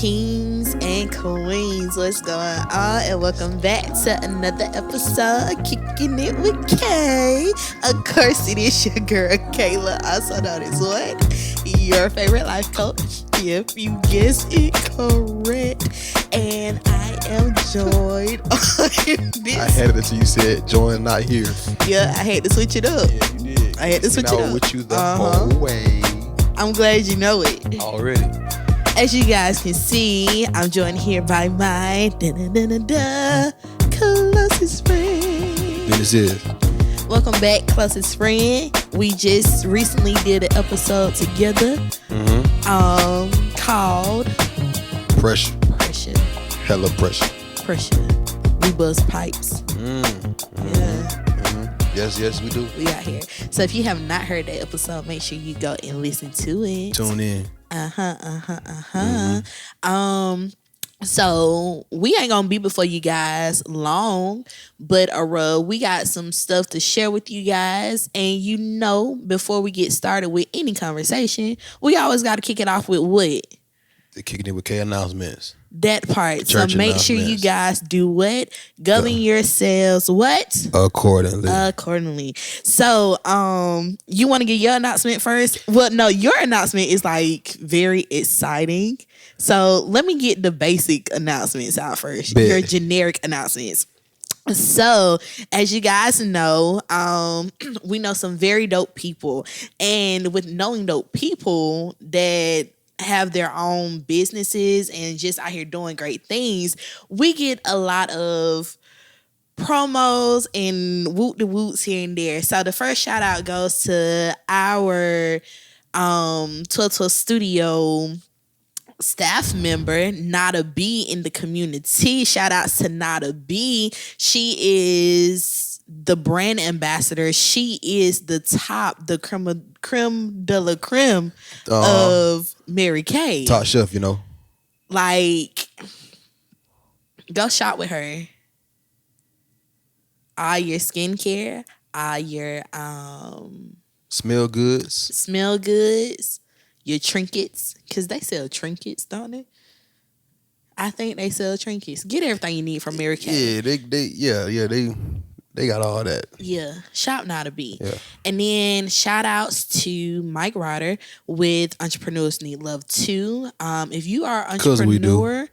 kings and queens, what's going on? And welcome back to another episode of Kicking It with Kay. Of course, it is your girl Kayla, also known as what? Your favorite life coach, if you guessed it correct. And I am joined on this. I had it until you said join not here. Yeah, I had to switch it up. Yeah, you did. I had to switch it up. With you the whole way. I'm glad you know it. Already. As you guys can see, I'm joined here by my closest friend. This is. Welcome back, closest friend. We just recently did an episode together called Pressure. Hella pressure. We bust pipes. Yes, we do. We out here. So if you have not heard that episode, make sure you go and listen to it. Tune in. So we ain't gonna be before you guys long, but we got some stuff to share with you guys. And before we get started with any conversation, we always gotta kick it off with what? The Kicking It with K announcements. That part. So make sure you guys do what? Govern yourselves what? Accordingly. So you want to get your announcement first? Well, no, your announcement is like very exciting. So let me get the basic announcements out first. Bet. Your generic announcements. So, as you guys know, we know some very dope people. And with knowing dope people that have their own businesses and just out here doing great things, we get a lot of promos and woot-de-woots here and there. So the first shout out goes to our 12 Studio staff member, Nada B, in the community. Shout outs to Nada B. She is the brand ambassador. She is the creme de la creme of Mary Kay. Top chef, Like, go shop with her. All your skincare, all your smell goods, your trinkets, because they sell trinkets, don't they? I think they sell trinkets. Get everything you need from Mary Kay. Yeah, they got all that. Yeah, shop Nada B. Yeah. And then shout outs to Mike Ryder with Entrepreneurs Need Love Too. If you are an entrepreneur,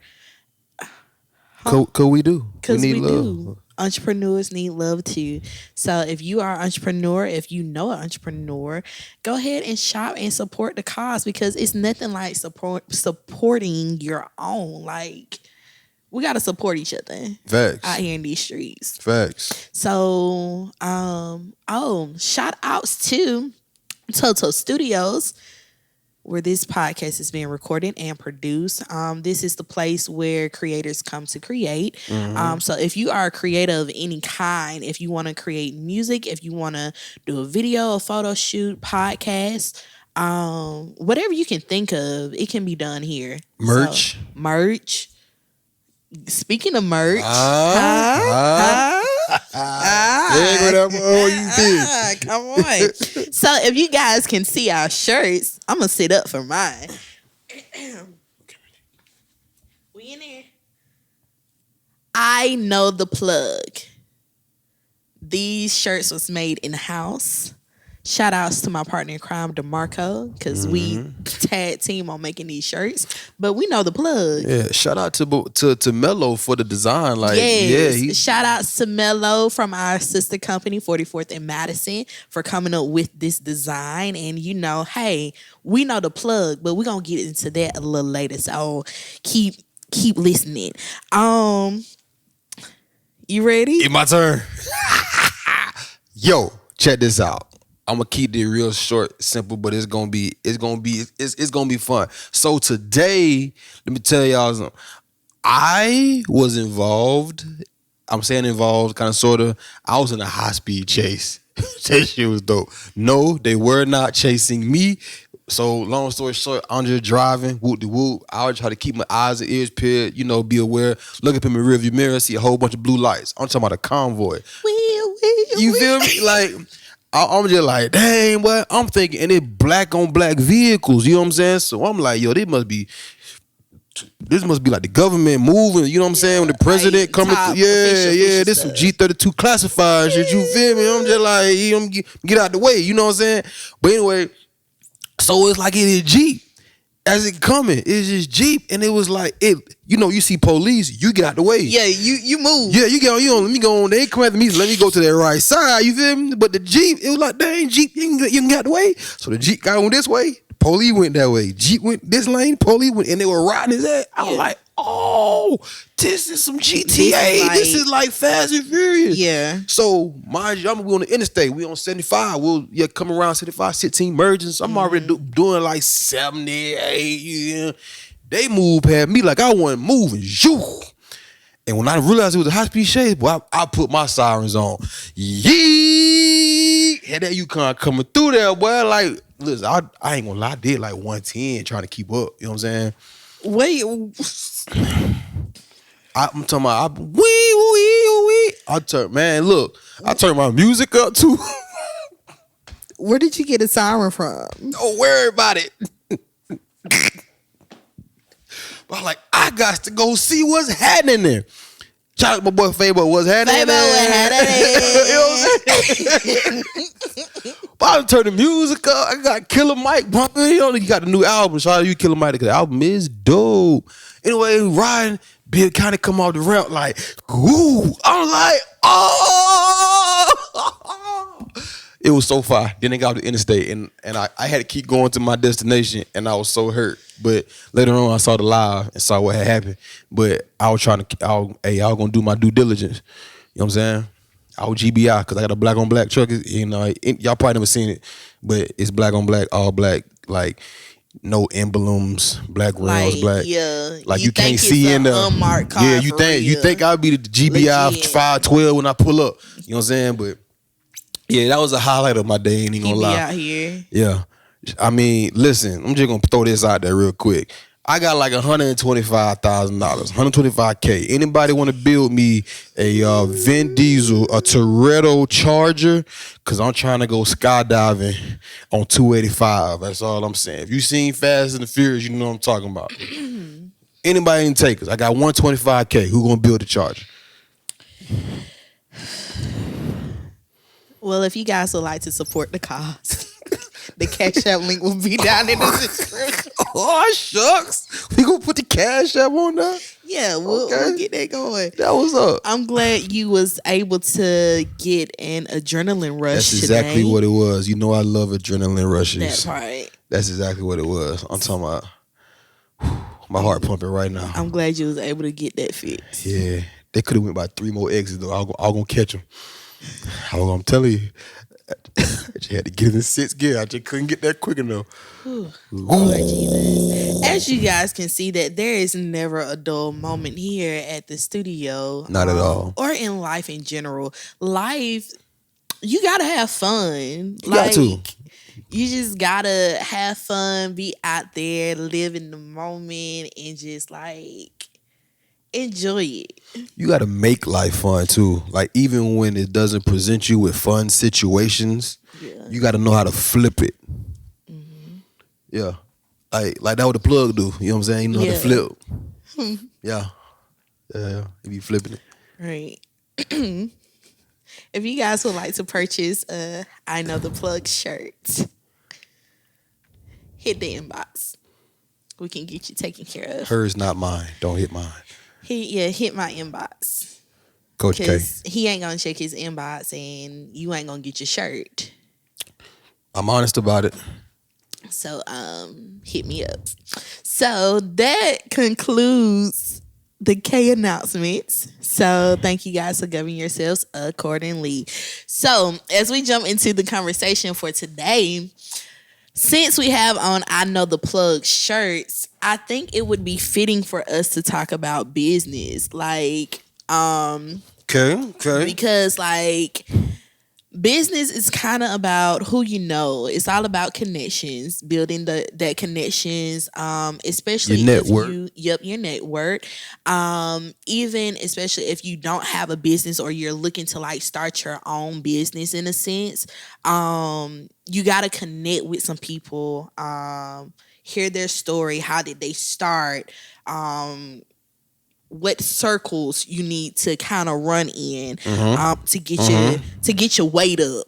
Cause we do. Because we do. Entrepreneurs need love too. So if you are an entrepreneur, if you know an entrepreneur, go ahead and shop and support the cause, because it's nothing like supporting your own. Like, we got to support each other. Facts. Out here in these streets. Facts. So, shout outs to Toto Studios, where this podcast is being recorded and produced. This is the place where creators come to create. So if you are a creator of any kind, if you want to create music, if you want to do a video, a photo shoot, podcast, whatever you can think of, it can be done here. Merch. So, merch. Speaking of merch, come on. So if you guys can see our shirts, I'm gonna sit up for mine. We in there. I know the plug. These shirts was made in house. Shout outs to my partner in crime, DeMarco, because we tag team on making these shirts. But we know the plug. Yeah, shout out to Mello for the design. Shout outs to Mello from our sister company, 44th and Madison, for coming up with this design. And hey, we know the plug, but we're gonna get into that a little later. So keep listening. You ready? It's my turn. Yo, check this out. I'm gonna keep it real short, simple, but it's gonna be fun. So today, let me tell y'all something. I was involved. I'm saying involved, kind of, sort of. I was in a high speed chase. That shit was dope. No, they were not chasing me. So long story short, I'm just driving, whoop de whoop. I always try to keep my eyes and ears peeled, be aware. Look up in my rearview mirror, see a whole bunch of blue lights. I'm talking about a convoy. You feel me? Like, I'm just like, dang, what? I'm thinking, and it black on black vehicles, you know what I'm saying? So I'm like, yo, they must be this must be like the government moving. You know what I'm saying? When the president like coming, top yeah, this some stuff. G32 classified shit. You feel me? I'm just like, get out the way. You know what I'm saying? But anyway, so it's like it is Jeep. As it coming, it's just Jeep, and it was like it. You know, you see police, you get out the way. Yeah, you move. Yeah, you let me go on. They ain't come after me, so let me go to that right side. You feel me? But the Jeep, it was like, dang, Jeep, you can get out the way. So the Jeep got on this way, the police went that way. Jeep went this lane, police went, and they were riding his ass. I was like, oh, this is some GTA. This is like Fast and Furious. Yeah. So mind you, we on the interstate. We on 75. We'll come around 75, 16 merging. I'm already doing like 78. Yeah. They moved past me like I wasn't moving. Shoo. And when I realized it was a high-speed chase, boy, I put my sirens on. Yee! Had that Yukon coming through there, boy. Like, listen, I ain't gonna lie, I did like 110 trying to keep up. You know what I'm saying? Wait. I'm talking about, wee. I turned my music up too. Where did you get a siren from? Don't worry about it. But I'm like, I got to go see what's happening there. Shout out to my boy Fabo, what's happening there? You know what I'm saying? But I turned the music up. I got Killer Mike bumping. You got the new album. Shout out to you, Killer Mike, because the album is dope. Anyway, riding, Bill kind of come off the ramp like, ooh. I'm like, oh. It was so far. Then they got to the interstate, and I had to keep going to my destination, and I was so hurt. But later on, I saw the live and saw what had happened. But I was trying to, I was gonna do my due diligence. You know what I'm saying? I was GBI because I got a black on black truck. You know, y'all probably never seen it, but it's black on black, all black, like no emblems, black rails, Like, black. yeah, Like you you can't think see it's in a the unmarked car Yeah, for you real. think I'll be the GBI Legit. 512 when I pull up. You know what I'm saying? But yeah, that was a highlight of my day. Ain't even You gonna be lie. out here. Yeah. I mean, listen, I'm just gonna throw this out there real quick. I got like $125,000, $125K. Anybody want to build me a Vin Diesel, a Toretto Charger? Cause I'm trying to go skydiving on 285. That's all I'm saying. If you seen Fast and the Furious, you know what I'm talking about. Anybody in takers? I got 125K. Who gonna build the Charger? Well, if you guys would like to support the cause, the Cash App link will be down in the description. Oh, shucks. We gonna put the Cash App on there? Yeah, we'll get that going. That was up. I'm glad you was able to get an adrenaline rush That's exactly today. what it was. You know I love adrenaline rushes. That part. That's exactly what it was. I'm talking about my heart pumping right now. I'm glad you was able to get that fixed. Yeah. They could have went by 3 more exits though. I was gonna catch them. I'm telling you. I just had to get in the 6th gear. I just couldn't get that quick enough. Lord Jesus. As you guys can see, that there is never a dull moment here at the studio. Not at all. Or in life in general. Life, you gotta have fun. You got to. You just gotta have fun, be out there, live in the moment, and just like enjoy it. You got to make life fun too. Like even when it doesn't present you with fun situations, you got to know how to flip it. Yeah, like that what the plug do. You know what I'm saying? You know how to flip. Yeah. You be flipping it. Right. If you guys would like to purchase I Know the Plug shirt, hit the inbox. We can get you taken care of. Hers, not mine. Don't hit mine. Hit my inbox. Coach K. Because he ain't gonna check his inbox and you ain't gonna get your shirt. I'm honest about it. So hit me up. So that concludes the K announcements. So thank you guys for governing yourselves accordingly. So as we jump into the conversation for today, since we have on I Know the Plug shirts, I think it would be fitting for us to talk about business. Like, Okay. because like business is kind of about who you know. It's all about connections, building that connections, especially Your network. your network. Even especially if you don't have a business or you're looking to like start your own business in a sense, you got to connect with some people hear their story. How did they start? What circles you need to kind of run in to get your weight up,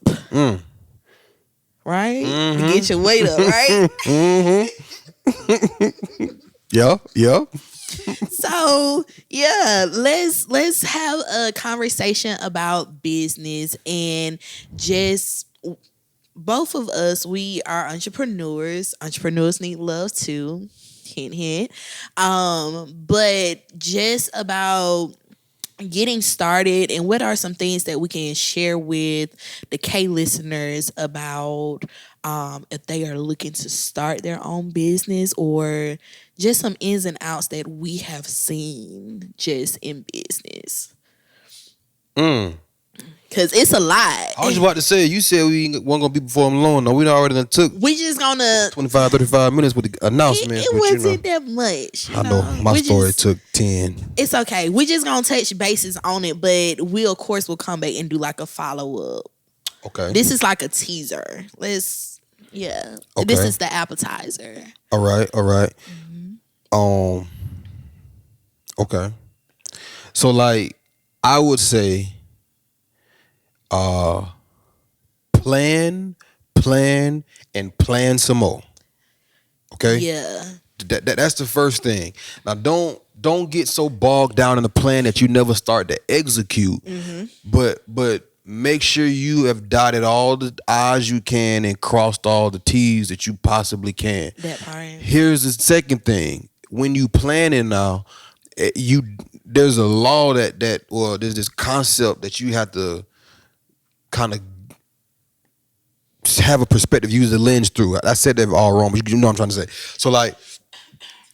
right? To get your weight up, right? Yeah. So yeah, let's have a conversation about business and just both of us. We are entrepreneurs. Entrepreneurs need love too. Hint hint. But just about getting started and what are some things that we can share with the K listeners about if they are looking to start their own business or just some ins and outs that we have seen just in business. Cause it's a lot. I was about to say, you said we weren't gonna be before them long. No, we already done took We just gonna 25, 35 minutes with the announcement. it wasn't that much. I know my story took 10. It's okay. We just gonna touch bases on it, but we of course will come back and do like a follow up. Okay. This is like a teaser. This Okay. is the appetizer. All right. Okay. So like I would say plan, and plan some more. Okay? Yeah. That's the first thing. Now don't get so bogged down in the plan that you never start to execute. But make sure you have dotted all the I's you can and crossed all the T's that you possibly can. That part. Here's the second thing. When you planning now, there's a law that there's this concept that you have to kind of have a perspective, use the lens through. I said that all wrong, but you know what I'm trying to say. So like,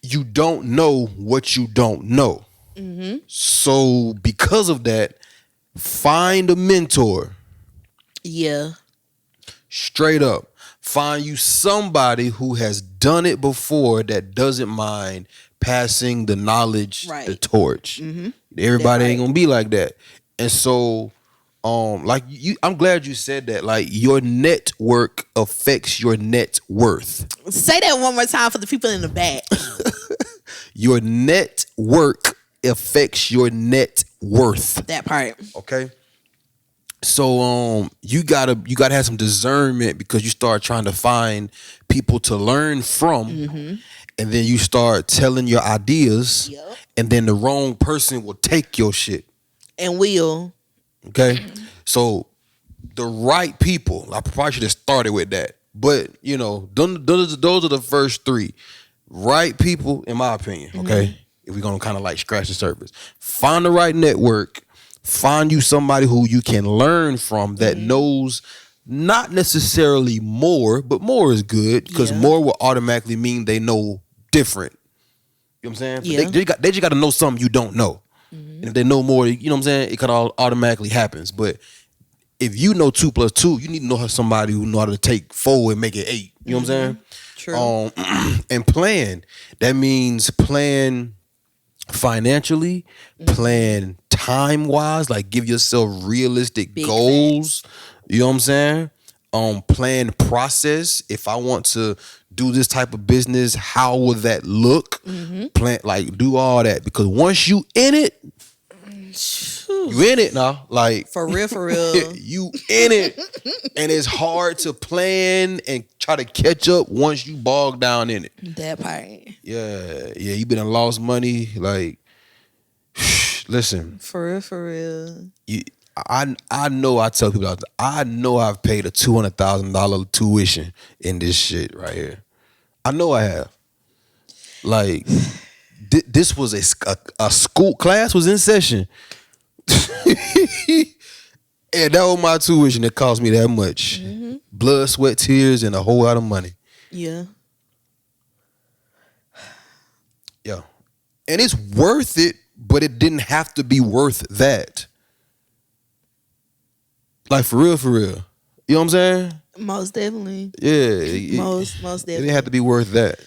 you don't know what you don't know. So because of that, find a mentor. Yeah. Straight up. Find you somebody who has done it before that doesn't mind passing the knowledge, the torch. Everybody ain't gonna be like that. And so like I'm glad you said that. Like your network affects your net worth. Say that one more time for the people in the back. Your network affects your net worth. That part. Okay. So you gotta have some discernment because you start trying to find people to learn from, and then you start telling your ideas, and then the wrong person will take your shit. And will. Okay. So the right people, I probably should have started with that. But you know, those are the first three. Right people, in my opinion, okay? If we're gonna kind of like scratch the surface. Find the right network. Find you somebody who you can learn from that knows not necessarily more, but more is good because more will automatically mean they know different. You know what I'm saying? Yeah. They just got to know something you don't know. And if they know more, you know what I'm saying? It kind of automatically happens. But if you know 2 + 2, you need to know somebody who know how to take 4 and make it 8. You know what I'm saying? True. And plan. That means plan financially, plan time-wise, like give yourself realistic goals. You know what I'm saying? Plan process. If I want to do this type of business, how will that look? Plan, like do all that. Because once you in it, you in it now. Like For real. you in it. And it's hard to plan and try to catch up once you bog down in it. That part. Yeah, you been and lost money. Like, listen. For real. I know. I tell people, I know I've paid a $200,000 tuition in this shit right here. I know I have. Like, this was a school class was in session, and that was my tuition. That cost me that much. Blood, sweat, tears, and a whole lot of money. Yeah. Yeah. And it's worth it, but it didn't have to be worth that. Like, for real. You know what I'm saying? Most definitely. Yeah. Most It definitely. didn't have to be worth that.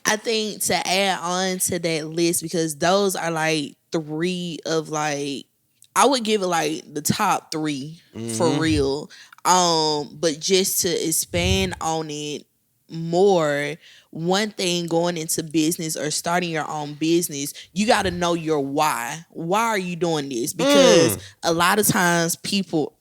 I think to add on to that list, because those are like 3 of like, I would give it like the top 3 for real. But just to expand on it more, one thing going into business or starting your own business, you got to know your why. Why are you doing this? Because a lot of times people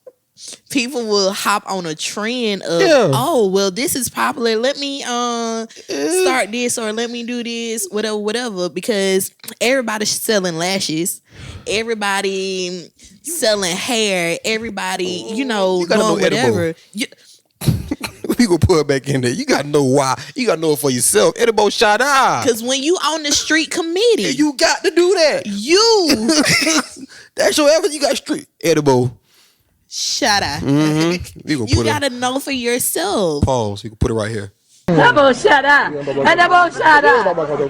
will hop on a trend of, oh, well, this is popular, let me start this, or let me do this, whatever, because everybody's selling lashes, everybody selling hair, everybody, doing whatever. We gonna put it back in there. You gotta know why. You gotta know it for yourself. Edible shout out. Because when you on the street committee, you got to do that. That's your effort. You got street edible. Shut up. Mm-hmm. You gotta know for yourself. Pause. You can put it right here. Double shut up.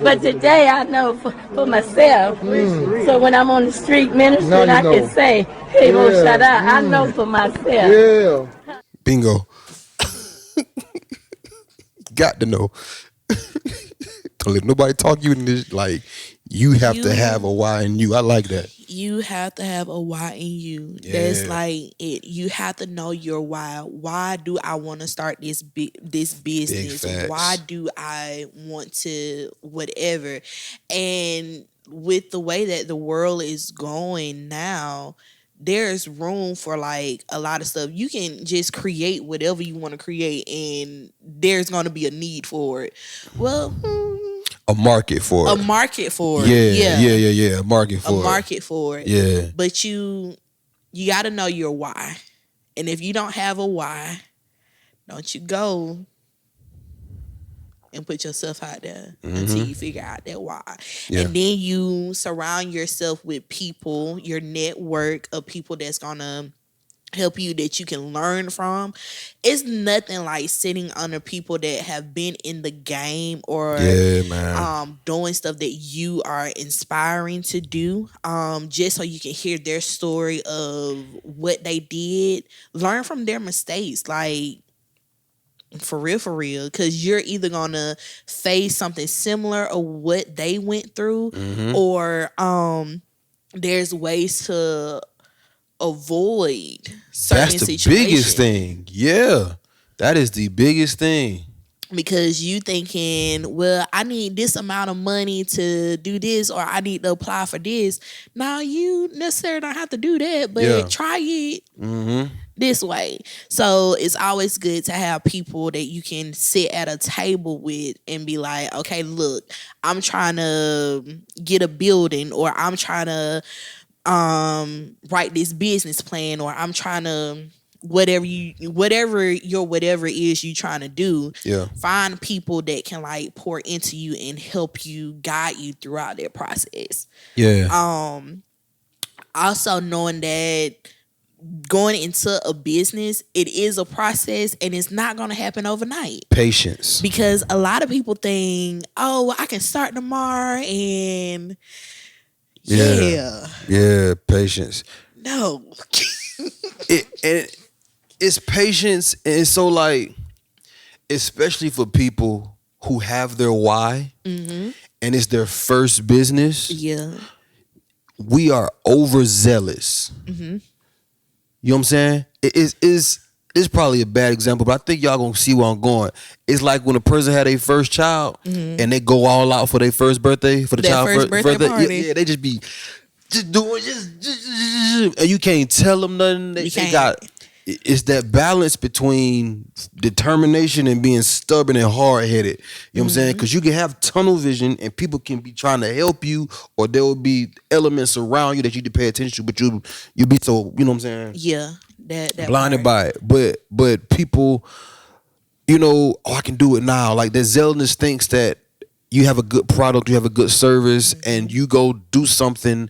But today I know for myself. So when I'm on the street ministering, I can say, hey, shut up. I know for myself. Yeah. Bingo. Got to know. Don't let nobody talk you in this. Like, you have to have a why in you. I like that. You have to have a why in you. Yeah. That's like it. You have to know your why. Why do I want to start this business? Why do I want to whatever? And with the way that the world is going now, there's room for like a lot of stuff. You can just create whatever you want to create, and there's going to be a need for it. Well, a market for it. A market for it. Yeah. A market for it. A market for it. Yeah. But you got to know your why. And if you don't have a why, don't you go and put yourself out there until you figure out that why. Yeah. And then you surround yourself with people, your network of people that's going to help you, that you can learn from. It's nothing like sitting under people that have been in the game or doing stuff that you are inspiring to do, just so you can hear their story of what they did. Learn from their mistakes, like for real, because you're either gonna face something similar or what they went through, or there's ways to avoid certain situations. That's the biggest thing. Yeah, that is the biggest thing. Because you thinking, well, I need this amount of money to do this, or I need to apply for this. Now, you necessarily don't have to do that, but try it this way. So it's always good to have people that you can sit at a table with and be like, okay, look, I'm trying to get a building, or I'm trying to write this business plan, or I'm trying to whatever is you trying to do. Find people that can like pour into you and help you, guide you throughout that process. Also knowing that going into a business, it is a process and it's not going to happen overnight. Patience. Because a lot of people think, oh, well, I can start tomorrow and patience. No. It's patience, and it's so like, especially for people who have their why and it's their first business. Yeah. We are overzealous. You know what I'm saying? It's probably a bad example, but I think y'all gonna see where I'm going. It's like when a person had their first child and they go all out for their first birthday, for the child's birthday party. Yeah, they just be doing and you can't tell them nothing. It's that balance between determination and being stubborn and hard-headed. You know what I'm saying? Because you can have tunnel vision and people can be trying to help you, or there will be elements around you that you need to pay attention to, but you'll be so, you know what I'm saying? Yeah. That blinded by it. But people, I can do it now. Like, that zealotness thinks that you have a good product, you have a good service, and you go do something.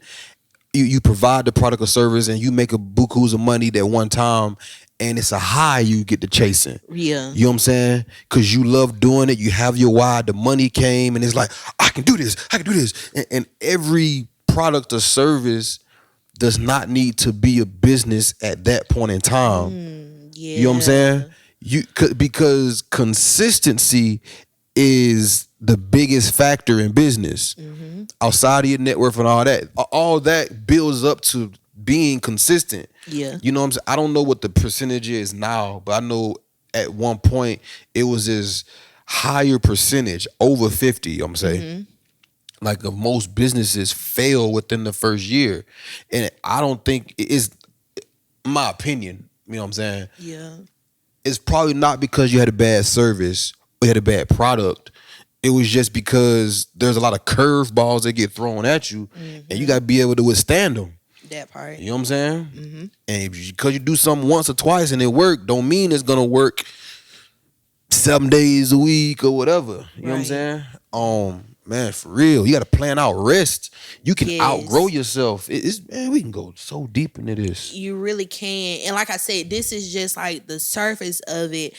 You provide the product or service and you make a bukus of money that one time, and it's a high you get to chasing. Yeah. You know what I'm saying? Because you love doing it. You have your why. The money came and it's like, I can do this. And every product or service does not need to be a business at that point in time. You know what I'm saying? Because consistency is the biggest factor in business. Outside of your network and all that builds up to being consistent. Yeah. You know what I'm saying? I don't know what the percentage is now, but I know at one point it was higher percentage, over 50, I'm saying. Like of most businesses fail within the first year. And I don't think it is, my opinion, you know what I'm saying? Yeah. It's probably not because you had a bad service or you had a bad product. It was just because there's a lot of curveballs that get thrown at you, and you got to be able to withstand them. That part. You know what I'm saying? And because you do something once or twice and it worked, don't mean it's gonna work 7 days a week or whatever. You know what I'm saying? Man, for real, you got to plan out rest. You can outgrow yourself. Man, we can go so deep into this. You really can. And like I said, this is just like the surface of it.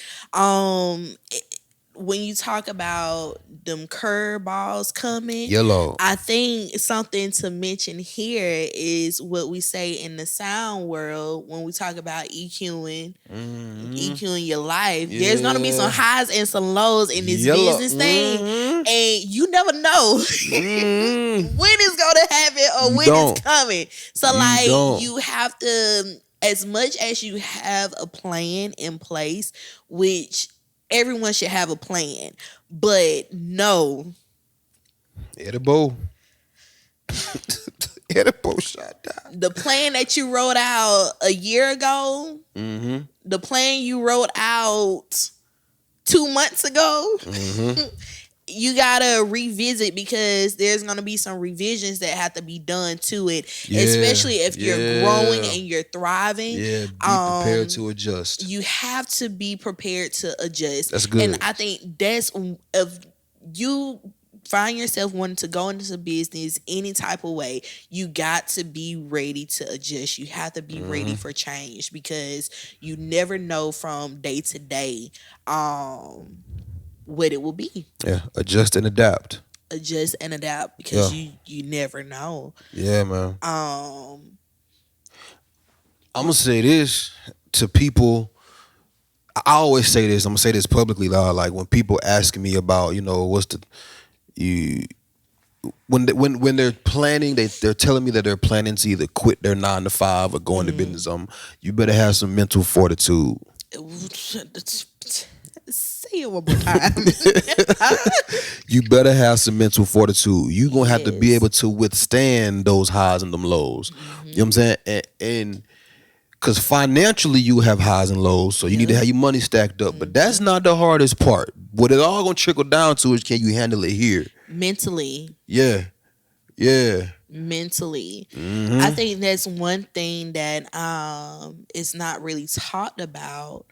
When you talk about them curveballs coming, Yellow. I think something to mention here is what we say in the sound world when we talk about EQing your life. There's gonna be some highs and some lows in this business thing, and you never know when it's gonna happen or when it's coming. So you have to, as much as you have a plan in place, which everyone should have a plan, but no. Edible. Edible shot down. The plan that you wrote out a year ago, the plan you wrote out 2 months ago, you gotta revisit because there's gonna be some revisions that have to be done to it, especially if you're growing and you're thriving. Yeah, be prepared to adjust. You have to be prepared to adjust. That's good. And I think that's, if you find yourself wanting to go into business any type of way, you got to be ready to adjust. You have to be ready for change because you never know from day to day what it will be. Yeah, adjust and adapt. Adjust and adapt because you never know. Yeah, man. I'm gonna say this to people. I always say this. I'm gonna say this publicly, like when people ask me about, what's when they're planning, they're telling me that they're planning to either quit their 9 to 5 or go into business. You better have some mental fortitude. Say it one more time. You better have some mental fortitude. You're going to have to be able to withstand those highs and them lows. You know what I'm saying? And because financially you have highs and lows, so you need to have your money stacked up. But that's not the hardest part. What it all going to trickle down to is, can you handle it here? Mentally. Yeah. Mentally. I think that's one thing that is not really talked about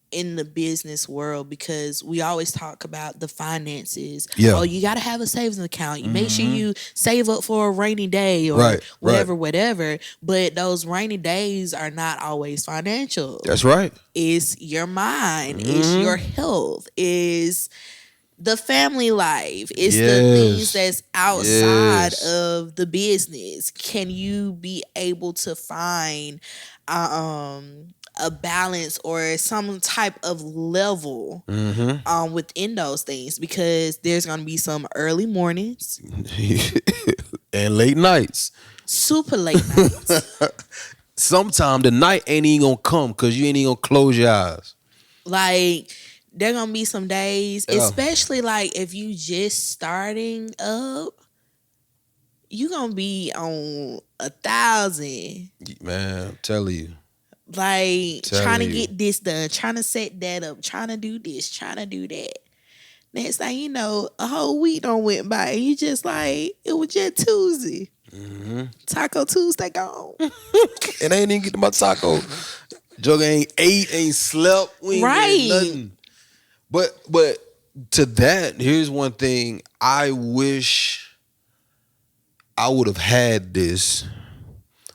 in the business world, because we always talk about the finances. Oh, you got to have a savings account. You make sure you save up for a rainy day or whatever. But those rainy days are not always financial. That's right. It's your mind. It's your health. It's the family life. It's the things that's outside of the business. Can you be able to find a balance or some type of level within those things? Because there's going to be some early mornings and late nights, super late nights. Sometime the night ain't even gonna come because you ain't even gonna close your eyes. Like, there gonna be some days, especially like if you just starting up, you gonna be on 1,000. Man, I'm telling you. Like, trying to get this done, trying to set that up, trying to do this, trying to do that. Next thing you know, a whole week done went by, and you just like, it was just Tuesday. Taco Tuesday gone. And I ain't even get to my taco. Joker ain't ate, ain't slept, we ain't did nothing. But to that, here's one thing. I wish I would have had this.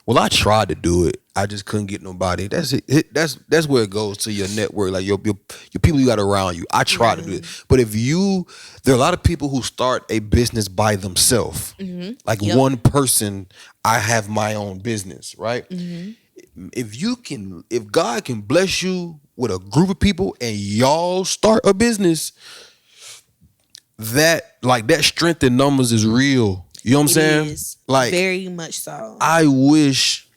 Well, I tried to do it. I just couldn't get nobody. That's it. That's where it goes to your network, like your people you got around you. I tried to do it, but there are a lot of people who start a business by themselves. Like one person, I have my own business, right? If God can bless you with a group of people and y'all start a business, that strength in numbers is real. You know what I'm saying? Is. Like, very much so. I wish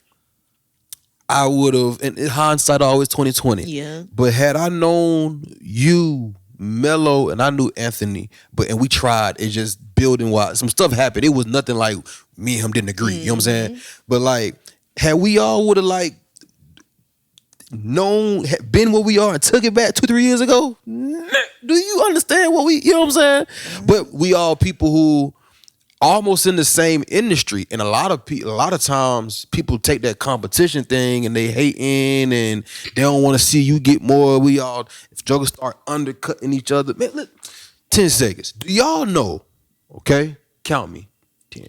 I would have, and in hindsight always 2020. Yeah. But had I known you Mello and I knew Anthony, and we tried. It just building wise. Some stuff happened. It was nothing like me and him didn't agree. You know what I'm saying? But like, had we all would have like been where we are and took it back 2-3 years ago, do you understand what you know what I'm saying? But we all people who almost in the same industry, and a lot of times people take that competition thing and they hating and they don't want to see you get more. If jokers start undercutting each other, man, look, 10 seconds. Do y'all know? Okay, count me. 10.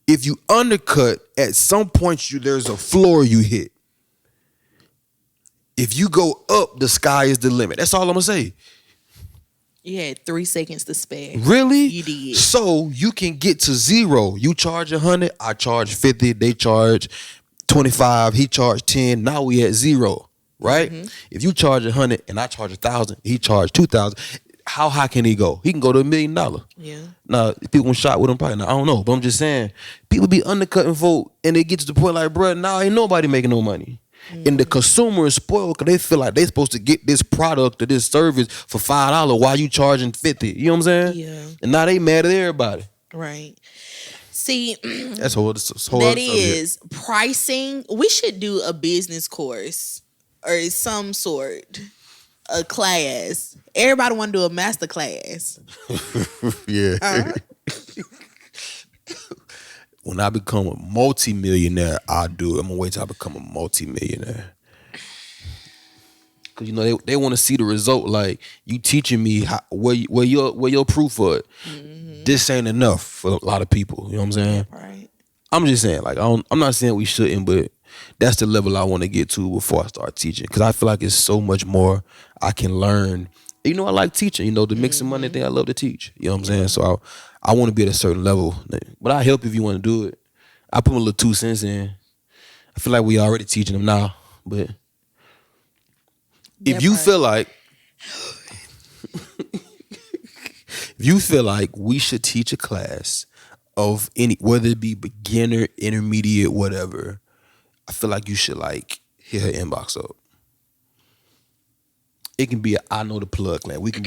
If you undercut, at some point there's a floor you hit. If you go up, the sky is the limit. That's all I'm gonna say. You had 3 seconds to spare. Really? You did. So you can get to 0. You charge 100, I charge 50, they charge 25, he charged 10. Now we at 0, right? If you charge 100 and I charge 1,000, he charged 2,000. How high can he go? He can go to $1 million. Yeah. Now, if people want shot with him, probably not. I don't know, but I'm just saying, people be undercutting folk, and they get to the point like, bro, now ain't nobody making no money. And the consumer is spoiled because they feel like they supposed to get this product or this service for $5 while you charging $50. You know what I'm saying? Yeah. And now they mad at everybody. Right. See, That's whole. that is pricing. We should do a business course or some sort, a class. Everybody want to do a master class. Yeah. When I become a multi-millionaire, I'll do it. I'm gonna wait till I become a multi-millionaire. Cause you know they want to see the result. Like, you teaching me where your proof for it. This ain't enough for a lot of people. You know what I'm saying? Right. I'm just saying, like, I'm not saying we shouldn't, but that's the level I want to get to before I start teaching. Cause I feel like it's so much more I can learn. You know, I like teaching. You know, the mixing money thing, I love to teach. You know what I'm saying? So I want to be at a certain level. But I help if you want to do it. I put my little 2 cents in. I feel like we already teaching them now. But if you feel like we should teach a class of any, whether it be beginner, intermediate, whatever, I feel like you should like hit her inbox up. It can be I know the plug, man. We can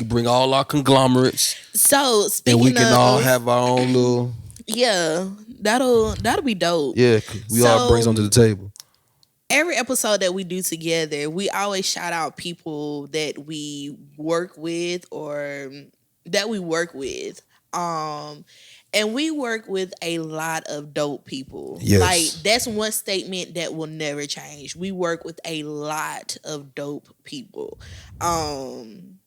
bring all our conglomerates. So speaking and we can of, all have our own little. Yeah, that'll be dope. Yeah, we all bring something to the table. Every episode that we do together, we always shout out people that we work with or that we work with. And we work with a lot of dope people. Yes. Like, that's one statement that will never change. We work with a lot of dope people. I'm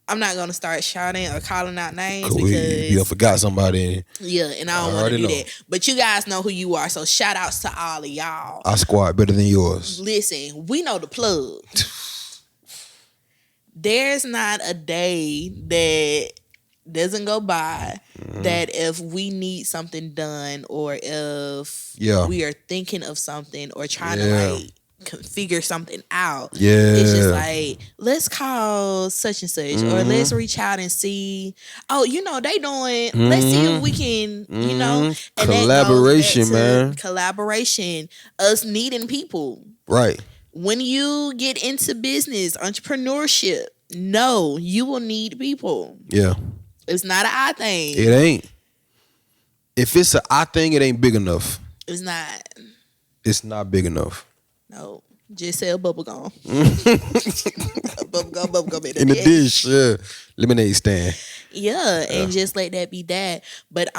not gonna start shouting or calling out names Cool. because You forgot somebody. Yeah, and I don't want to do that. But you guys know who you are, so shout outs to all of y'all. Our squad better than yours. Listen, we know the plug. There's not a day that doesn't go by that if we need something done or if we are thinking of something or trying to like figure something out, it's just like, let's call such and such or let's reach out and see, oh, you know, they doing, let's see if we can, you know, and collaboration, man. Collaboration, us needing people. Right. When you get into business, entrepreneurship, no, you will need people. Yeah. It's not an I thing. It ain't. If it's an I thing, it ain't big enough. It's not. It's not big enough. No. Just sell bubblegum. bubblegum in the dish. Yeah. Lemonade stand. Yeah, and just let that be that. But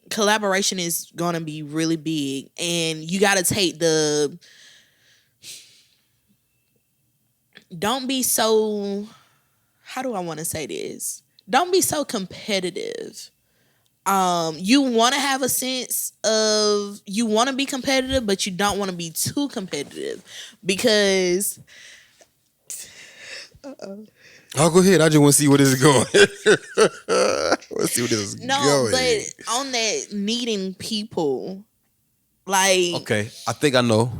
collaboration is gonna be really big. And you gotta take the, don't be so, how do I want to say this? Don't be so competitive. You want to have a sense of, you want to be competitive, but you don't want to be too competitive because. Oh, go ahead. I just want to see where this is going. Let's see where this is going. No, but on that needing people, like. Okay, I think I know.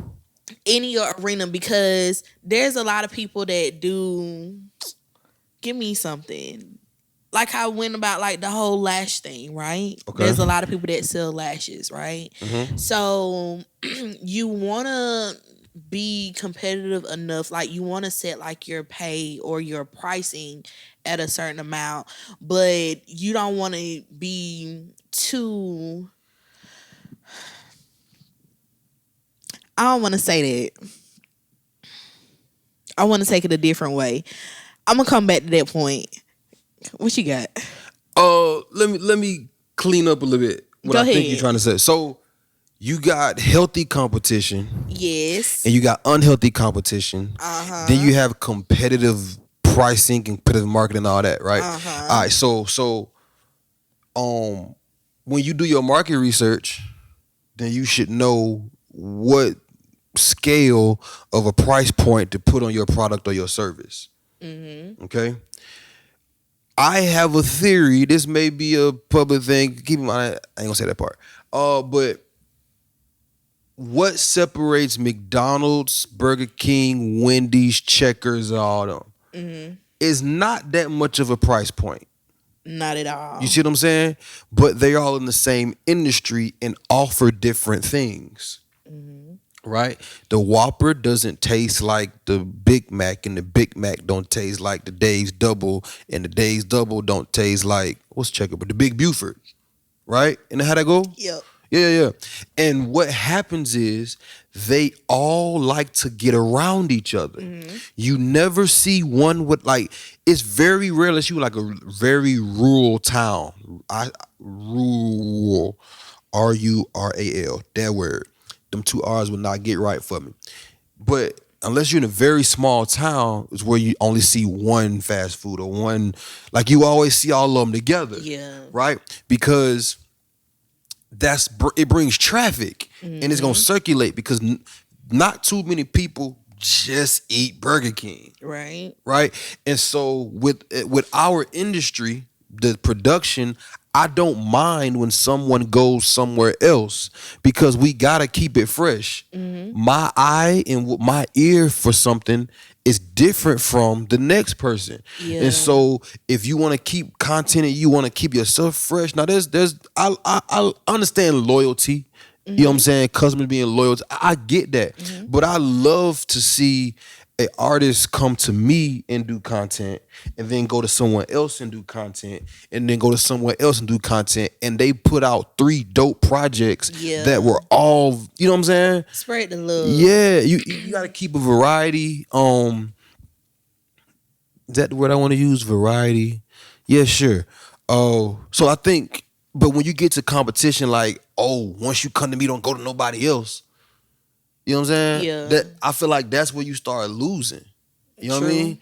In your arena, because there's a lot of people that do give me something. Like I went about like the whole lash thing, right? Okay. There's a lot of people that sell lashes, right? Mm-hmm. So you want to be competitive enough. Like you want to set like your pay or your pricing at a certain amount, but you don't want to be too. I don't want to say that. I want to take it a different way. I'm gonna come back to that point. What you got? Let me clean up a little bit what Go I think ahead. you're trying to say. So you got healthy competition Yes. and you got unhealthy competition. Then you have competitive pricing, competitive marketing, all that, right? All right. So when you do your market research, then you should know what scale of a price point to put on your product or your service. Okay. I have a theory. This may be a public thing. Keep in mind, I ain't gonna say that part. But what separates McDonald's, Burger King, Wendy's, Checkers, all them is not that much of a price point. Not at all. You see what I'm saying? But they're all in the same industry and offer different things. Right? The Whopper doesn't taste like the Big Mac, and the Big Mac don't taste like the Dave's Double, and the Dave's Double don't taste like what's Checker, but the Big Buford. Right? And how that go? Yep. Yeah. And what happens is they all like to get around each other. You never see one with like, it's very rare unless you like a very rural town. Rural, R-U-R-A-L, that word. Them two R's will not get right for me. But unless you're in a very small town, it's where you only see one fast food or one, like you always see all of them together. Yeah. Right? Because it brings traffic and it's gonna circulate because not too many people just eat Burger King, Right. And so with our industry, the production, I don't mind when someone goes somewhere else because we gotta keep it fresh. My eye and my ear for something is different from the next person. Yeah. And so if you want to keep content and you want to keep yourself fresh, now I understand loyalty. You know what I'm saying? Customers being loyal. I get that. But I love to see an artist come to me and do content and then go to someone else and do content and then go to someone else and do content, and they put out 3 dope projects that were all, you know what I'm saying? Spread the love. Yeah, you got to keep a variety. Is that the word I want to use? Variety. Yeah, sure. Oh, so I think, but when you get to competition, like, once you come to me, don't go to nobody else. You know what I'm saying? Yeah. That I feel like that's where you start losing. You know what I mean?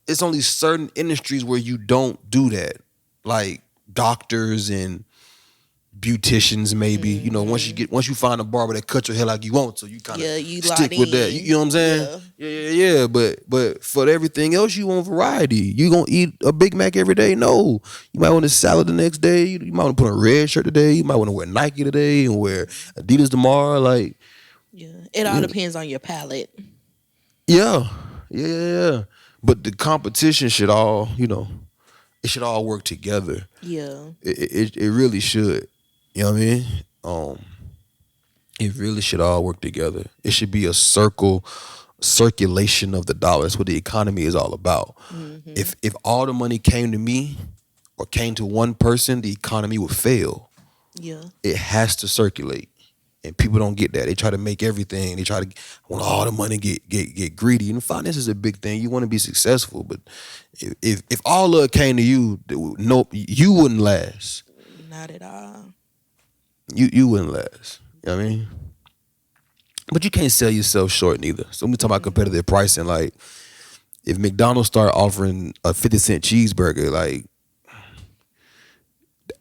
It's only certain industries where you don't do that, like doctors and beauticians, maybe. You know, once you find a barber that cuts your hair like you want to, you kind of stick with that. You know what I'm saying? Yeah. But for everything else, you want variety. You gonna eat a Big Mac every day? No. You might want a salad the next day. You might want to put on a red shirt today. You might want to wear Nike today and wear Adidas tomorrow. Like, it all depends on your palate. Yeah. But the competition should all, it should all work together. Yeah. It really should. You know what I mean? It really should all work together. It should be a circulation of the dollars. What the economy is all about. If all the money came to me or came to one person, the economy would fail. Yeah. It has to circulate. And people don't get that. They try to make everything. They try to want all the money, get greedy. And finance is a big thing. You want to be successful, but if all of it came to you, nope, you wouldn't last. Not at all. You wouldn't last. You know what I mean? But you can't sell yourself short neither. So when we talk about competitive pricing, like if McDonald's start offering a 50-cent cheeseburger, like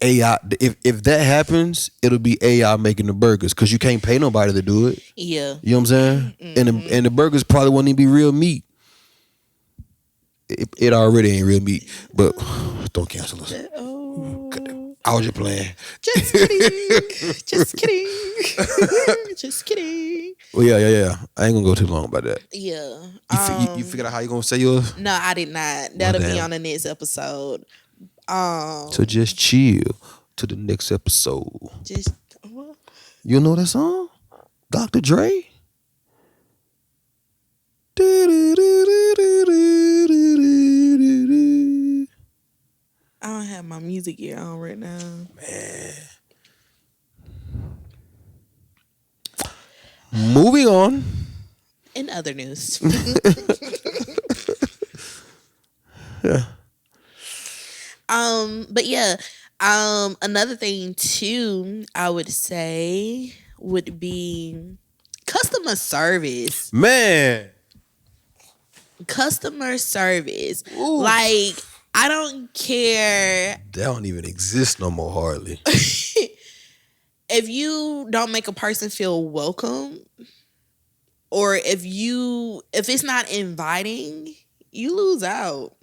AI, if that happens, it'll be AI making the burgers because you can't pay nobody to do it. Yeah. You know what I'm saying? And the burgers probably won't even be real meat. It already ain't real meat, but don't cancel us. I was just playing. Just kidding. Just kidding. Just kidding. Well, yeah. I ain't gonna go too long about that. Yeah. You figured out how you gonna say yours? No, I did not. That'll be on the next episode. So just chill to the next episode. Just what? You know that song? Dr. Dre? I don't have my music gear on right now. Man. Moving on. In other news. Yeah. But yeah, another thing too, I would say would be customer service. Man. Customer service. Ooh. Like, I don't care That don't even exist no more hardly. if you don't make a person feel welcome, or if it's not inviting, you lose out.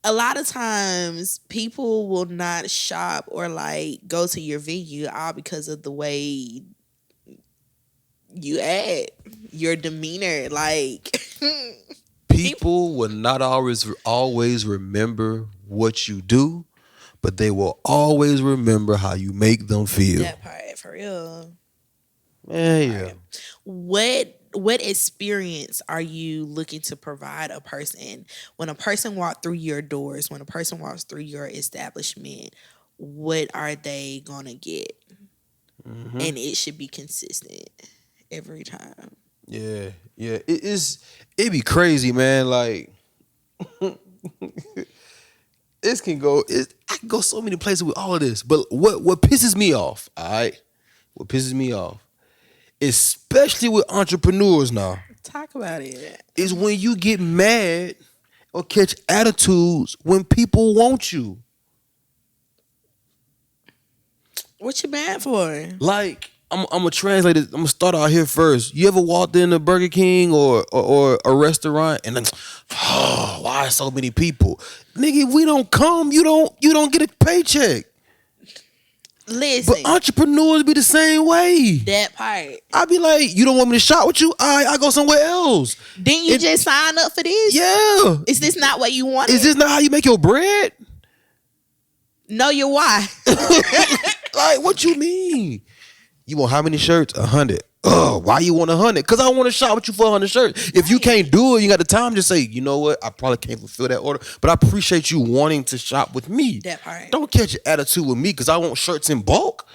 A lot of times people will not shop or like go to your venue all because of the way you act, your demeanor. Like, People will not always remember what you do, but they will always remember how you make them feel. that part, for real. Man, yeah. What experience are you looking to provide a person when a person walks through your doors, when a person walks through your establishment? What are they gonna get? Mm-hmm. And it should be consistent every time. Yeah. It be crazy, man. Like I can go so many places with all of this. But what pisses me off, all right? What pisses me off, especially with entrepreneurs now, Talk about it. is when you get mad or catch attitudes when people want you. What you mad for? Like, I'm gonna translate it. I'm gonna start out here first. You ever walked into Burger King or a restaurant and then, oh, why so many people? Nigga, we don't come. You don't get a paycheck. Listen, But entrepreneurs be the same way. that part. I be like, you don't want me to shop with you? I go somewhere else. Didn't you just sign up for this? Yeah. Is this not what you wanted? Is this not how you make your bread? Know your why. Like, what you mean? You want how many shirts? 100. Oh, why you want 100? Because I want to shop with you for 100 shirts. If you can't do it, you got the time, just say, you know what? I probably can't fulfill that order, but I appreciate you wanting to shop with me. That part. Don't catch your attitude with me because I want shirts in bulk.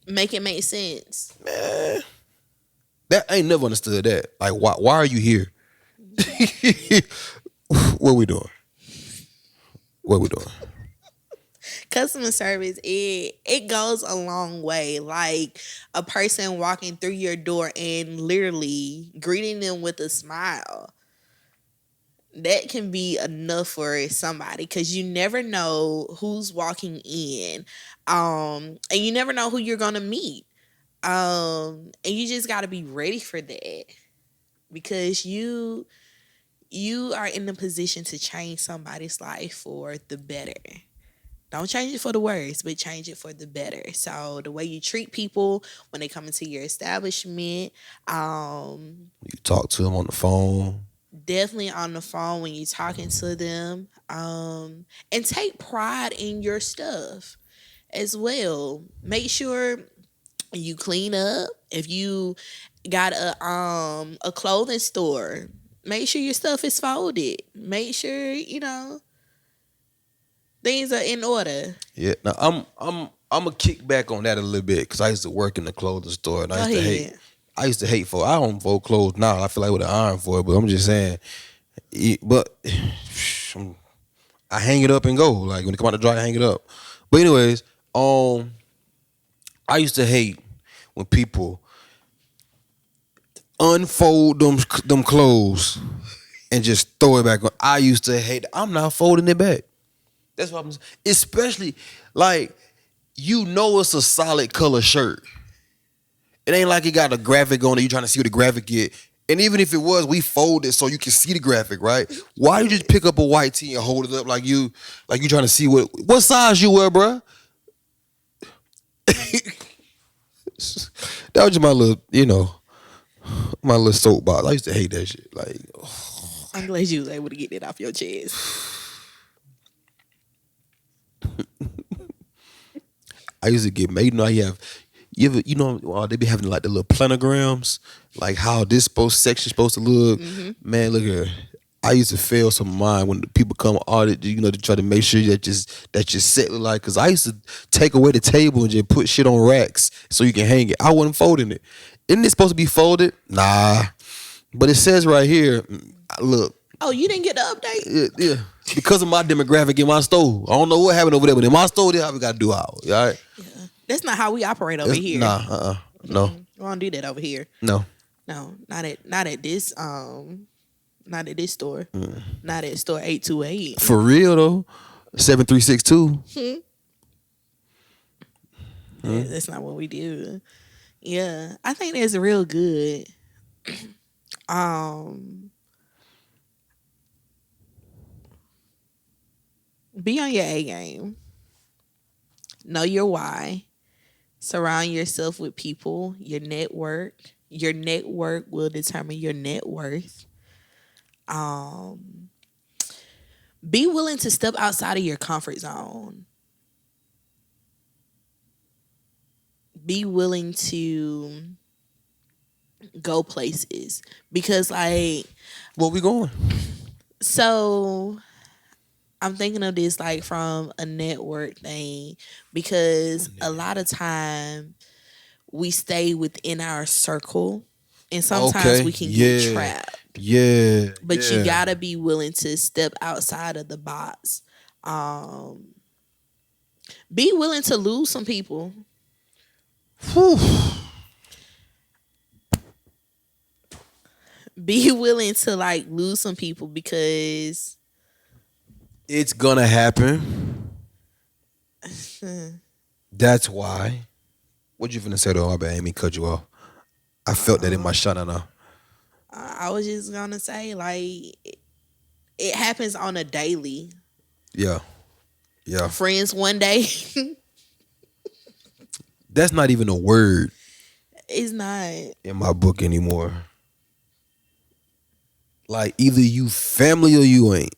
Make it make sense. Man, that I ain't never understood that. Like, why are you here? What we doing? What we doing? Customer service, it goes a long way. Like, a person walking through your door and literally greeting them with a smile, that can be enough for somebody, because you never know who's walking in, and you never know who you're gonna meet, and you just got to be ready for that, because you are in the position to change somebody's life for the better. Don't change it for the worse, but change it for the better. So the way you treat people when they come into your establishment, You talk to them on the phone. definitely on the phone when you're talking to them, and take pride in your stuff as well. Make sure you clean up. If you got a clothing store, make sure your stuff is folded. Make sure things are in order. Yeah. Now I'm gonna kick back on that a little bit because I used to work in the clothing store and I used to hate for. I don't fold clothes now. I feel like with an iron for it, but I'm just saying. But I hang it up and go. Like when it come out the dry, I hang it up. But anyways, I used to hate when people unfold them clothes and just throw it back on. I used to hate. I'm not folding it back. That's what I'm saying. Especially like it's a solid color shirt. It ain't like it got a graphic on it. You trying to see what the graphic is. And even if it was, we fold it so you can see the graphic, right? Why you just pick up a white tee and hold it up like you trying to see what size you wear, bruh? That was just my little, my little soapbox. I used to hate that shit. Like, I'm glad you was able to get that off your chest. I used to get mad. You ever, they be having like the little planograms, like how this section supposed to look. Man, look here. I used to fail some of mine when the people come audit, to try to make sure that your set look like. Cause I used to take away the table and just put shit on racks so you can hang it. I wasn't folding it. Isn't it supposed to be folded? Nah. But it says right here, look. Oh, you didn't get the update? Yeah. Because of my demographic in my store. I don't know what happened over there, but in my store, that's how we gotta do ours. All right? Yeah. That's not how we operate over here. Nah, no. We don't do that over here. No. No, not at this not at this store. Not at store 828. For real though. 7362. That's not what we do. Yeah. I think that's real good. Be on your A game. Know your why. Surround yourself with people, your network. Your network will determine your net worth. Be willing to step outside of your comfort zone. Be willing to go places. Because like, where we going? So I'm thinking of this like from a network thing, because a lot of time we stay within our circle and sometimes we can get trapped. Yeah. But you gotta be willing to step outside of the box. Be willing to lose some people. Whew. Be willing to like lose some people because it's gonna happen. That's why. What you finna say though? I bet Amy cut you off. I felt that in my shot now. I was just gonna say, like, it happens on a daily. Yeah. Friends one day. That's not even a word. It's not in my book anymore. Like, either you family or you ain't.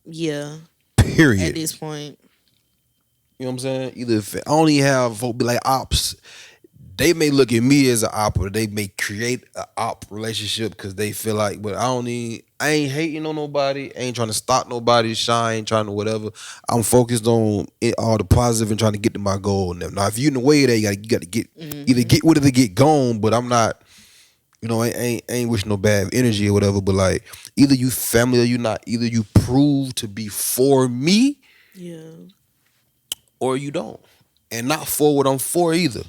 Yeah. Period. At this point. You know what I'm saying? Either I only have folk be like ops. They may look at me as an op, or they may create an op relationship because they feel like, but I ain't hating on nobody. I ain't trying to stop nobody's shine, trying to whatever. I'm focused on all the positive and trying to get to my goal. Now, if you in the way of that, you got to get either get with it or get gone. But I'm not, I ain't wishing no bad energy or whatever. But like, either you family or you not. Either you prove to be for me, or you don't, and not for what I'm for either.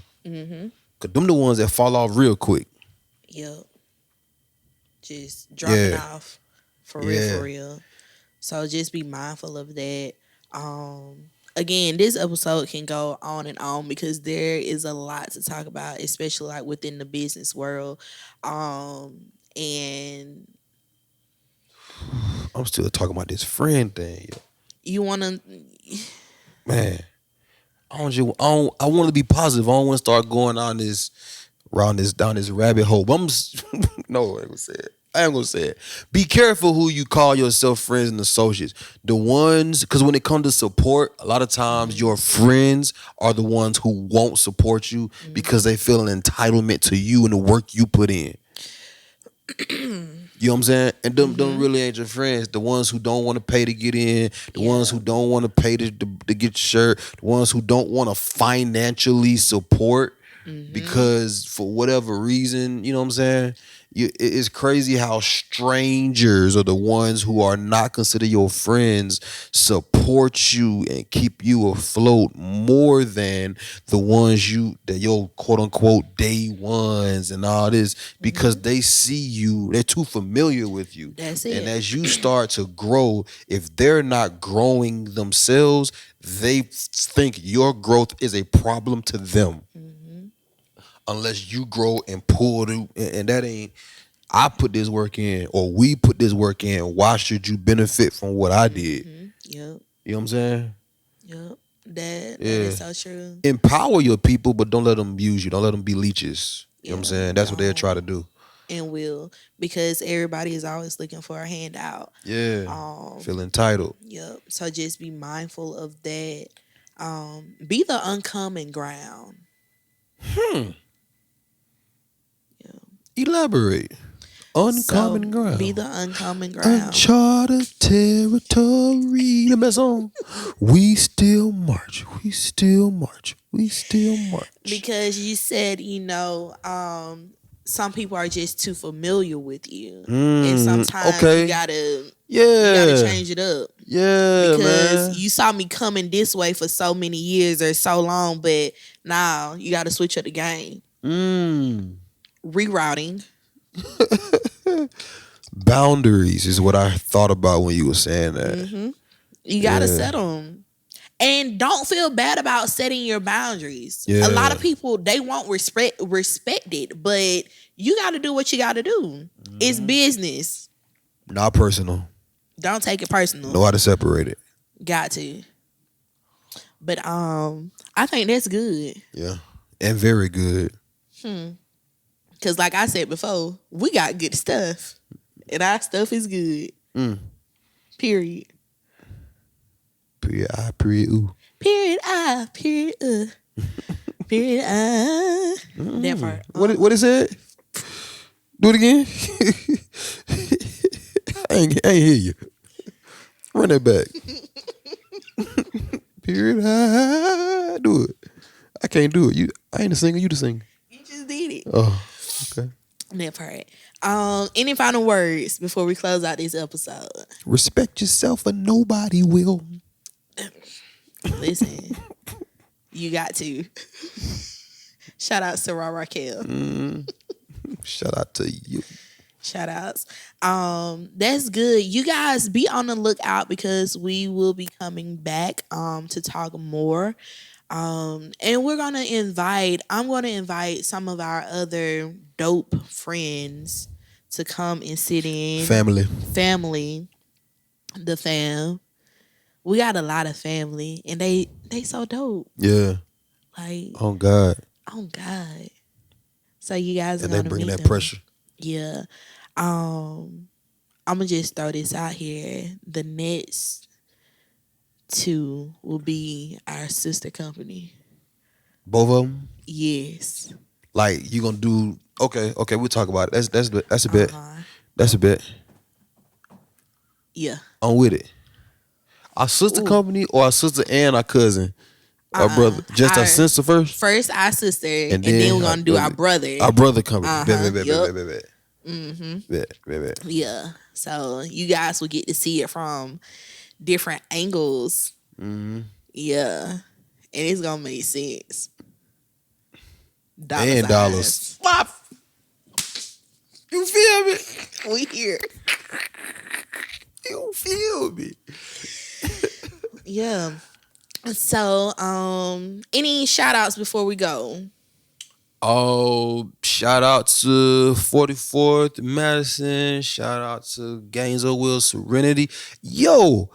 Cause them the ones that fall off real quick. Yep. Just dropping off. For real. So just be mindful of that. Again, this episode can go on and on because there is a lot to talk about, especially like within the business world. And I'm still talking about this friend thing. You wanna man. I want to be positive. I don't want to start going down this rabbit hole. But no, I ain't gonna say it. Be careful who you call yourself friends and associates. The ones, because when it comes to support, a lot of times your friends are the ones who won't support you because they feel an entitlement to you and the work you put in. You know what I'm saying? And them really ain't your friends. The ones who don't want to pay to get in, the ones who don't want to pay to get your shirt, the ones who don't want to financially support because for whatever reason, you know what I'm saying? It's crazy how strangers are the ones who are not considered your friends support you and keep you afloat more than the ones that your quote unquote day ones and all this, because they see you, they're too familiar with you. That's it. And as you start to grow, if they're not growing themselves, they think your growth is a problem to them. Unless you grow and pull it, and that ain't, I put this work in, or we put this work in, why should you benefit from what I did? Yep. You know what I'm saying? Yep. That is so true. Empower your people, but don't let them abuse you. Don't let them be leeches. You know what I'm saying? That's what they'll try to do. And will, because everybody is always looking for a handout. Yeah. Feel entitled. Yep. So just be mindful of that. Be the uncommon ground. Elaborate. Uncommon ground. Be the uncommon ground. Uncharted territory. The mess on. We still march. We still march. We still march. Because you said, some people are just too familiar with you. And sometimes you gotta change it up. Yeah, because man. you saw me coming this way for so many years or so long, but now you gotta switch up the game. Rerouting. Boundaries is what I thought about when you were saying that. Mm-hmm. You gotta set them. And don't feel bad about setting your boundaries. Yeah. A lot of people, they won't respect it, but you got to do what you got to do. It's business. Not personal. Don't take it personal. Know how to separate it. Got to. But I think that's good. Yeah. And very good. Because like I said before, we got good stuff. And our stuff is good. Period. Period I, period ooh. Period I, period period I. That part. What is it? Do it again. I ain't hear you. Run that back. Period I. Do it. I can't do it. I ain't the singer, you the singer. You just did it. Oh, okay. That part. Any final words before we close out this episode? Respect yourself or nobody will. Listen, you got to. Shout out to Raquel. Shout out to you. Shout outs. That's good. You guys be on the lookout because we will be coming back to talk more. And I'm gonna invite some of our other dope friends to come and sit in. Family. The fam. We got a lot of family and they so dope. Yeah. Like, oh God. So you guys are and they gonna bring meet that them. pressure. Yeah. I'm gonna just throw this out here. The next two will be our sister company. Both of them? Yes. Like you gonna do okay, we'll talk about it. That's a bit. That's a bit. Yeah. I'm with it. Our sister company or our sister and our cousin? Our brother. Just our sister first? First our sister and then we're gonna do our brother. Our brother company. Bet. Bet. Yeah. So you guys will get to see it from different angles. Yeah. And it's gonna make sense. Dollars. You feel me? We here. You feel me? Yeah. So, any shout outs before we go? Oh, shout out to 44th Madison. Shout out to Gainesville Serenity. Yo,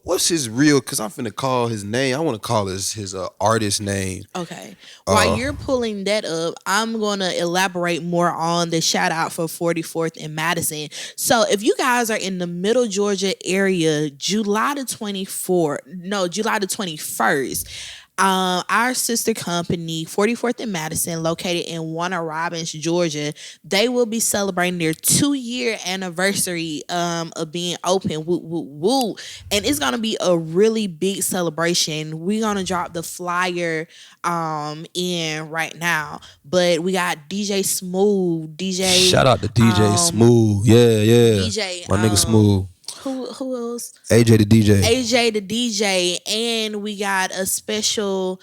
what's his real? Because I'm finna call his name. I want to call his artist name. Okay. While you're pulling that up, I'm going to elaborate more on the shout out for 44th and Madison. So if you guys are in the Middle Georgia area, July the 21st, our sister company, 44th and Madison, located in Warner Robins, Georgia, they will be celebrating their 2-year anniversary of being open. Woo, woo, woo. And it's going to be a really big celebration. We're going to drop the flyer in right now. But we got DJ Smooth, Shout out to DJ Smooth. Yeah. DJ, my nigga Smooth. Who else? AJ the DJ. AJ the DJ. And we got a special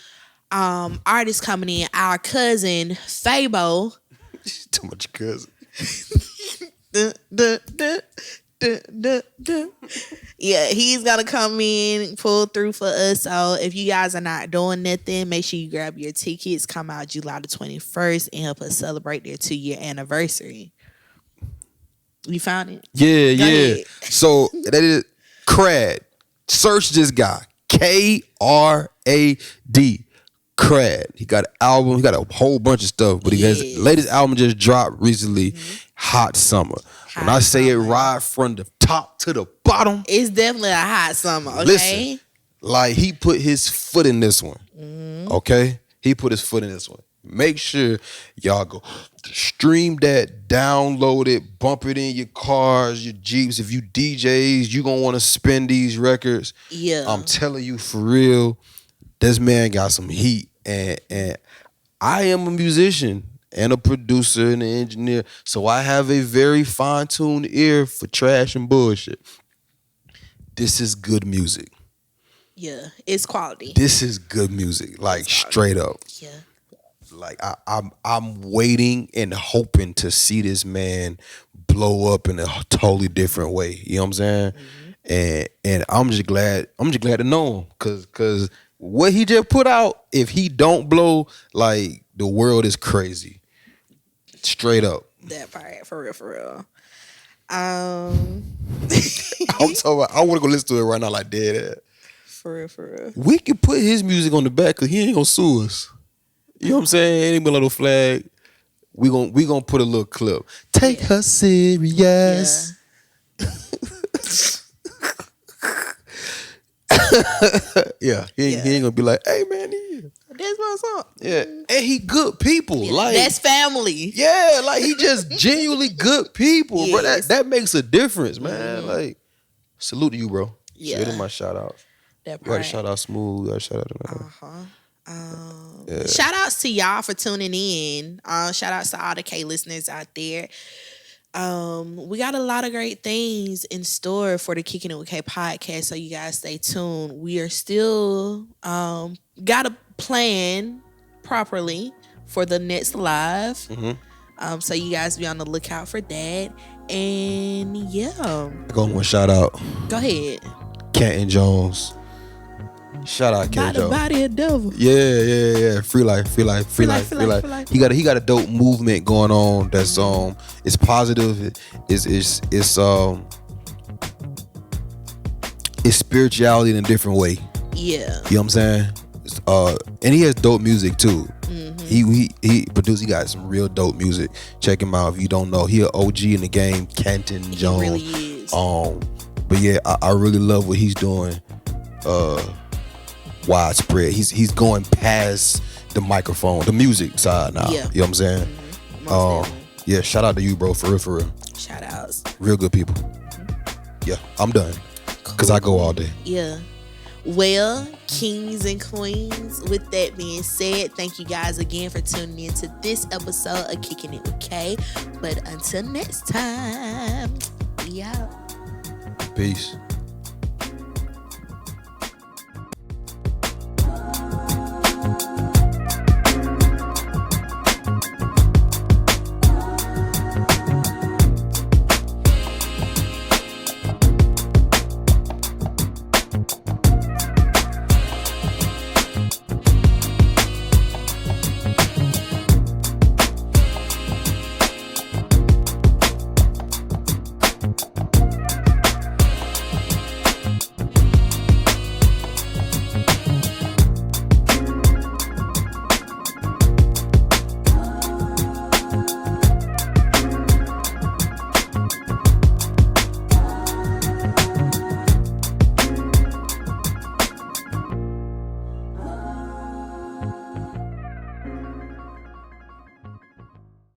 artist coming in, our cousin, Fabo. Too much cousin. Yeah, he's gonna come in, pull through for us. So if you guys are not doing nothing, make sure you grab your tickets. Come out July the 21st and help us celebrate their 2-year anniversary. You found it? Yeah. ahead. So that is Crad. Search this guy. Krad. Crad. He got an album. He got a whole bunch of stuff. But his latest album just dropped recently. Hot Summer. When I say it right from the top to the bottom, it's definitely a hot summer. Okay. Listen, like he put his foot in this one. Okay. He put his foot in this one. Make sure y'all go stream that, download it, bump it in your cars, your Jeeps. If you DJs, you gonna want to spin these records. Yeah. I'm telling you for real, this man got some heat. And I am a musician and a producer and an engineer, so I have a very fine-tuned ear for trash and bullshit. This is good music. Yeah, it's quality. This is good music, like straight up. Yeah. Like I'm waiting and hoping to see this man blow up in a totally different way. You know what I'm saying? Mm-hmm. And I'm just glad to know him, cause what he just put out, if he don't blow, like, the world is crazy. Straight up. That part, for real. I'm talking about, I want to go listen to it right now, like dead. For real. We can put his music on the back because he ain't gonna sue us. You know what I'm saying? Ain't a little flag. We gonna put a little clip. Take her serious. Yeah. He ain't gonna be like, hey man, that's my song. Yeah. And he good people. Yeah, like, that's family. Yeah, like he just genuinely good people, bro. Yes. That makes a difference, man. Like, salute to you, bro. Yeah. Shit in my shout out. That You gotta part. shout out Smooth. You gotta shout out Shout outs to y'all for tuning in. Shout outs to all the K listeners out there. We got a lot of great things in store for the Kicking It With K podcast, so you guys stay tuned. We are still got a plan properly for the next live. Mm-hmm. So you guys be on the lookout for that. And yeah, Go one shout out. go ahead. Canton Jones. Shout out Canton Jones. Body of devil. Yeah. Free life. He got a dope movement going on that's it's positive. It's spirituality in a different way. Yeah. You know what I'm saying? And he has dope music too. Mm-hmm. He produced. He got some real dope music. Check him out if you don't know. He an OG in the game. Canton Jones. He really is. But yeah, I really love what he's doing. Widespread. He's going past the microphone, the music side now. Yeah. You know what I'm saying? Yeah, shout out to you, bro. For real. Shout outs. Real good people. Yeah, I'm done. Cause I go all day. Yeah. Well, kings and queens, with that being said, thank you guys again for tuning in to this episode of Kicking It With K. But until next time, we out. Peace.